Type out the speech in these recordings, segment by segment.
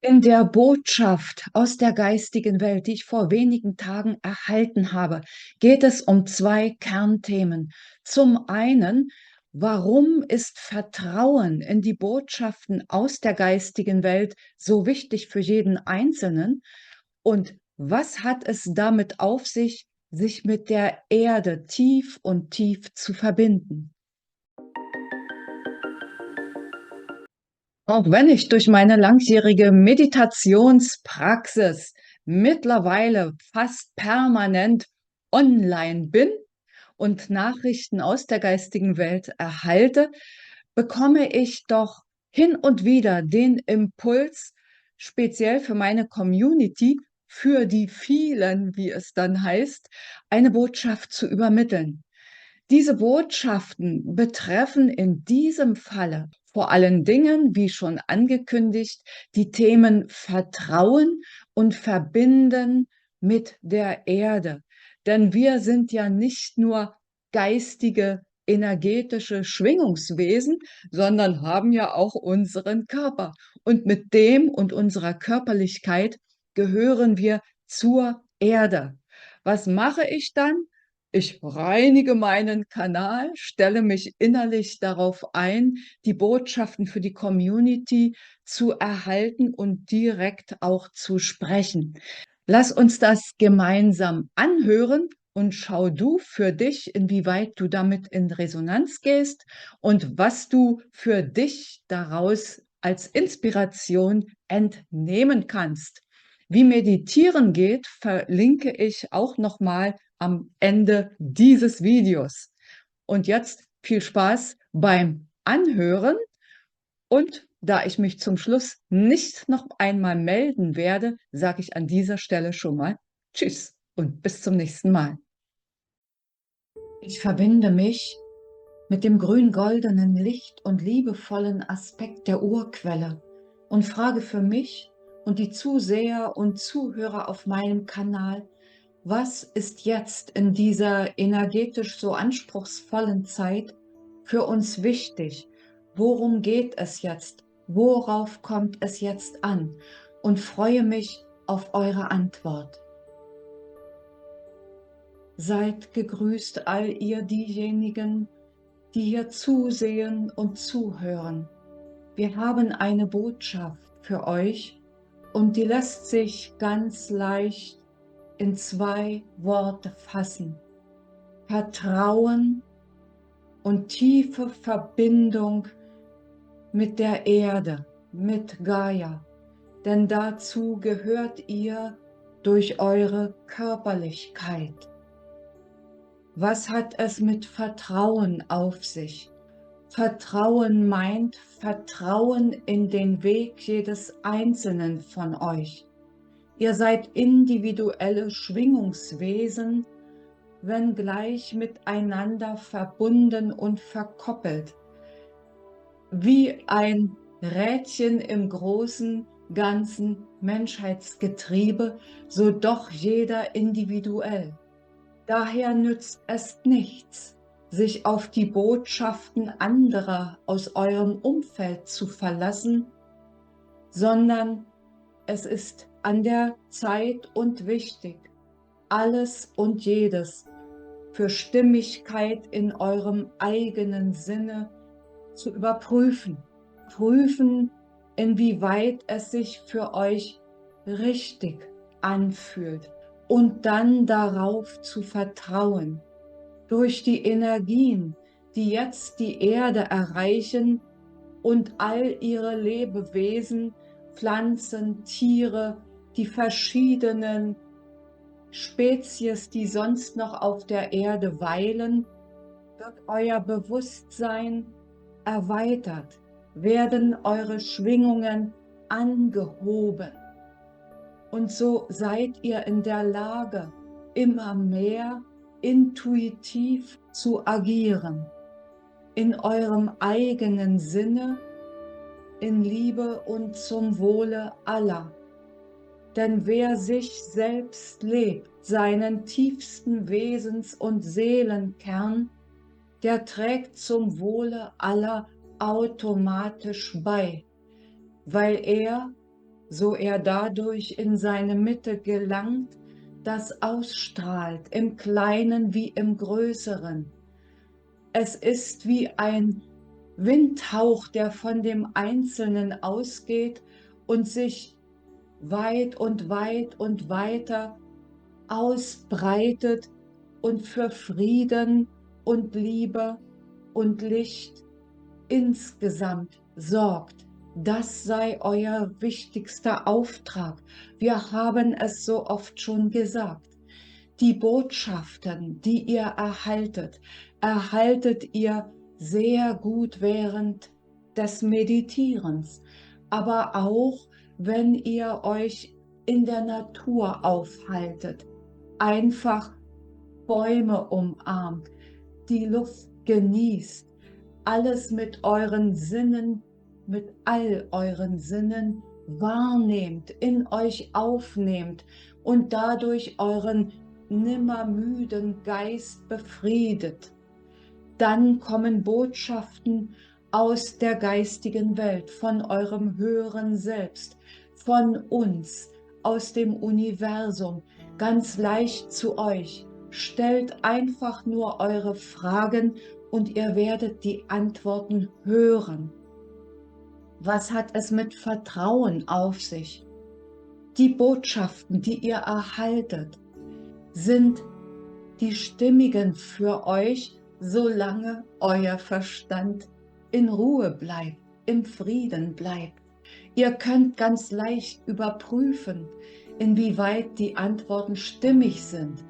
In der Botschaft aus der geistigen Welt, die ich vor wenigen Tagen erhalten habe, geht es um zwei Kernthemen. Zum einen, warum ist Vertrauen in die Botschaften aus der geistigen Welt so wichtig für jeden Einzelnen? Und was hat es damit auf sich, sich mit der Erde tief und tief zu verbinden? Auch wenn ich durch meine langjährige Meditationspraxis mittlerweile fast permanent online bin und Nachrichten aus der geistigen Welt erhalte, bekomme ich doch hin und wieder den Impuls, speziell für meine Community, für die vielen, wie es dann heißt, eine Botschaft zu übermitteln. Diese Botschaften betreffen in diesem Falle vor allen Dingen, wie schon angekündigt, die Themen Vertrauen und Verbinden mit der Erde. Denn wir sind ja nicht nur geistige, energetische Schwingungswesen, sondern haben ja auch unseren Körper. Und mit dem und unserer Körperlichkeit gehören wir zur Erde. Was mache ich dann? Ich reinige meinen Kanal, stelle mich innerlich darauf ein, die Botschaften für die Community zu erhalten und direkt auch zu sprechen. Lass uns das gemeinsam anhören und schau du für dich, inwieweit du damit in Resonanz gehst und was du für dich daraus als Inspiration entnehmen kannst. Wie Meditieren geht, verlinke ich auch nochmal am Ende dieses Videos. Und jetzt viel Spaß beim Anhören. Und da ich mich zum Schluss nicht noch einmal melden werde, sage ich an dieser Stelle schon mal Tschüss und bis zum nächsten Mal. Ich verbinde mich mit dem grün-goldenen Licht und liebevollen Aspekt der Urquelle und frage für mich und die Zuseher und Zuhörer auf meinem Kanal, was ist jetzt in dieser energetisch so anspruchsvollen Zeit für uns wichtig? Worum geht es jetzt? Worauf kommt es jetzt an? Und freue mich auf eure Antwort. Seid gegrüßt all ihr diejenigen, die hier zusehen und zuhören. Wir haben eine Botschaft für euch und die lässt sich ganz leicht in zwei Worte fassen. Vertrauen und tiefe Verbindung mit der Erde, mit Gaia. Denn dazu gehört ihr durch eure Körperlichkeit. Was hat es mit Vertrauen auf sich? Vertrauen meint Vertrauen in den Weg jedes Einzelnen von euch. Ihr seid individuelle Schwingungswesen, wenngleich miteinander verbunden und verkoppelt. Wie ein Rädchen im großen, ganzen Menschheitsgetriebe, so doch jeder individuell. Daher nützt es nichts, sich auf die Botschaften anderer aus eurem Umfeld zu verlassen, sondern es ist an der Zeit und wichtig, alles und jedes für Stimmigkeit in eurem eigenen Sinne zu überprüfen. Prüfen, inwieweit es sich für euch richtig anfühlt und dann darauf zu vertrauen. Durch die Energien, die jetzt die Erde erreichen und all ihre Lebewesen, Pflanzen, Tiere, die verschiedenen Spezies, die sonst noch auf der Erde weilen, wird euer Bewusstsein erweitert, werden eure Schwingungen angehoben. Und so seid ihr in der Lage, immer mehr intuitiv zu agieren, in eurem eigenen Sinne, in Liebe und zum Wohle aller. Denn wer sich selbst lebt, seinen tiefsten Wesens- und Seelenkern, der trägt zum Wohle aller automatisch bei, weil er so er dadurch in seine Mitte gelangt, das ausstrahlt, im Kleinen wie im Größeren. Es ist wie ein Windhauch, der von dem Einzelnen ausgeht und sich weit und weiter ausbreitet und für Frieden und Liebe und Licht insgesamt sorgt. Das sei euer wichtigster Auftrag. Wir haben es so oft schon gesagt. Die Botschaften, die ihr erhaltet ihr sehr gut während des Meditierens, aber auch wenn ihr euch in der Natur aufhaltet, einfach Bäume umarmt, die Luft genießt, alles mit euren Sinnen, mit all euren Sinnen wahrnehmt, in euch aufnehmt und dadurch euren nimmermüden Geist befriedet. Dann kommen Botschaften aus der geistigen Welt, von eurem höheren Selbst, von uns, aus dem Universum, ganz leicht zu euch. Stellt einfach nur eure Fragen und ihr werdet die Antworten hören. Was hat es mit Vertrauen auf sich? Die Botschaften, die ihr erhaltet, sind die stimmigen für euch, solange euer Verstand in Ruhe bleibt, im Frieden bleibt. Ihr könnt ganz leicht überprüfen, inwieweit die Antworten stimmig sind.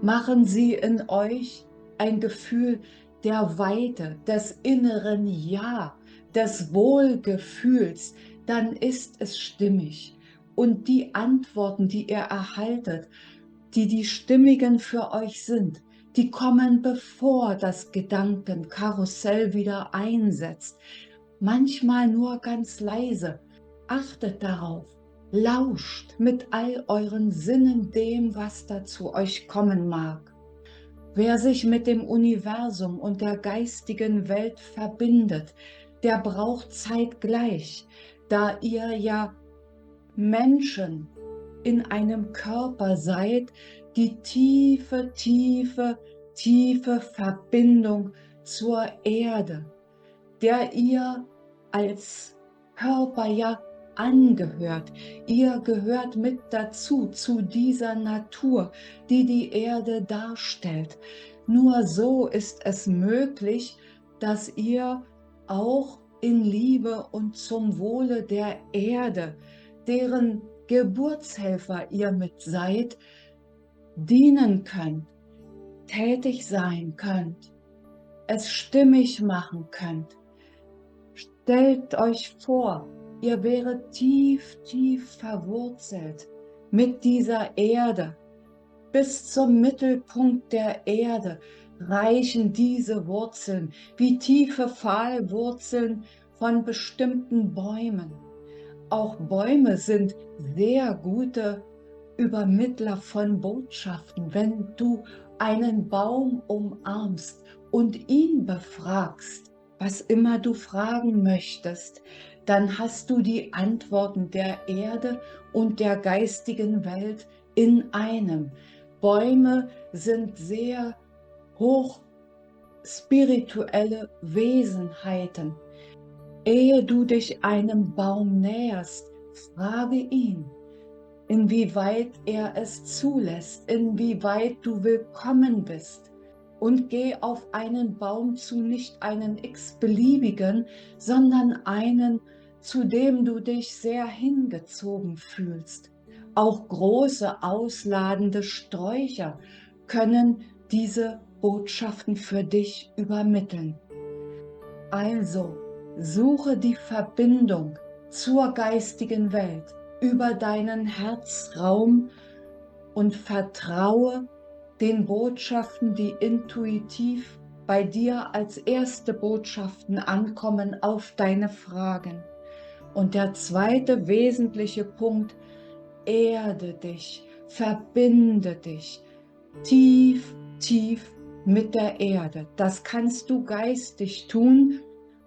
Machen sie in euch ein Gefühl der Weite, des inneren Ja, des Wohlgefühls, dann ist es stimmig. Und die Antworten, die ihr erhaltet, die stimmigen für euch sind, die kommen, bevor das Gedankenkarussell wieder einsetzt. Manchmal nur ganz leise. Achtet darauf, lauscht mit all euren Sinnen dem, was da zu euch kommen mag. Wer sich mit dem Universum und der geistigen Welt verbindet, der braucht zeitgleich, da ihr ja Menschen in einem Körper seid, die tiefe Verbindung zur Erde, der ihr als Körper ja angehört. Ihr gehört mit dazu, zu dieser Natur, die die Erde darstellt. Nur so ist es möglich, dass ihr auch in Liebe und zum Wohle der Erde, deren Geburtshelfer ihr mit seid, dienen könnt, tätig sein könnt, es stimmig machen könnt. Stellt euch vor, ihr wäret tief verwurzelt mit dieser Erde. Bis zum Mittelpunkt der Erde reichen diese Wurzeln wie tiefe Pfahlwurzeln von bestimmten Bäumen. Auch Bäume sind sehr gute Übermittler von Botschaften. Wenn du einen Baum umarmst und ihn befragst, was immer du fragen möchtest, dann hast du die Antworten der Erde und der geistigen Welt in einem. Bäume sind sehr hoch spirituelle Wesenheiten. Ehe du dich einem Baum näherst, frage ihn, inwieweit er es zulässt, inwieweit du willkommen bist. Und geh auf einen Baum zu, nicht einen x-beliebigen, sondern einen, zu dem du dich sehr hingezogen fühlst. Auch große, ausladende Sträucher können diese Botschaften für dich übermitteln. Also, suche die Verbindung zur geistigen Welt über deinen Herzraum und vertraue den Botschaften, die intuitiv bei dir als erste Botschaften ankommen, auf deine Fragen. Und der zweite wesentliche Punkt: erde dich, verbinde dich tief mit der Erde. Das kannst du geistig tun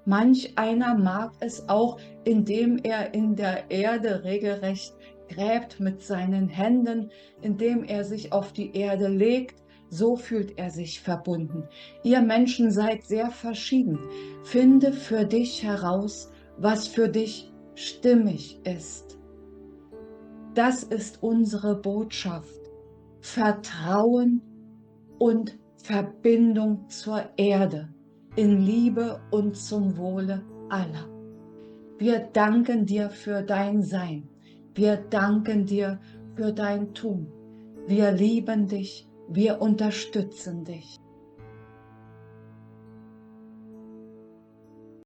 Manch einer mag es auch, indem er in der Erde regelrecht gräbt mit seinen Händen, indem er sich auf die Erde legt. So fühlt er sich verbunden. Ihr Menschen seid sehr verschieden. Finde für dich heraus, was für dich stimmig ist. Das ist unsere Botschaft. Vertrauen und Verbindung zur Erde in Liebe und zum Wohle aller. Wir danken dir für dein Sein. Wir danken dir für dein Tun. Wir lieben dich. Wir unterstützen dich.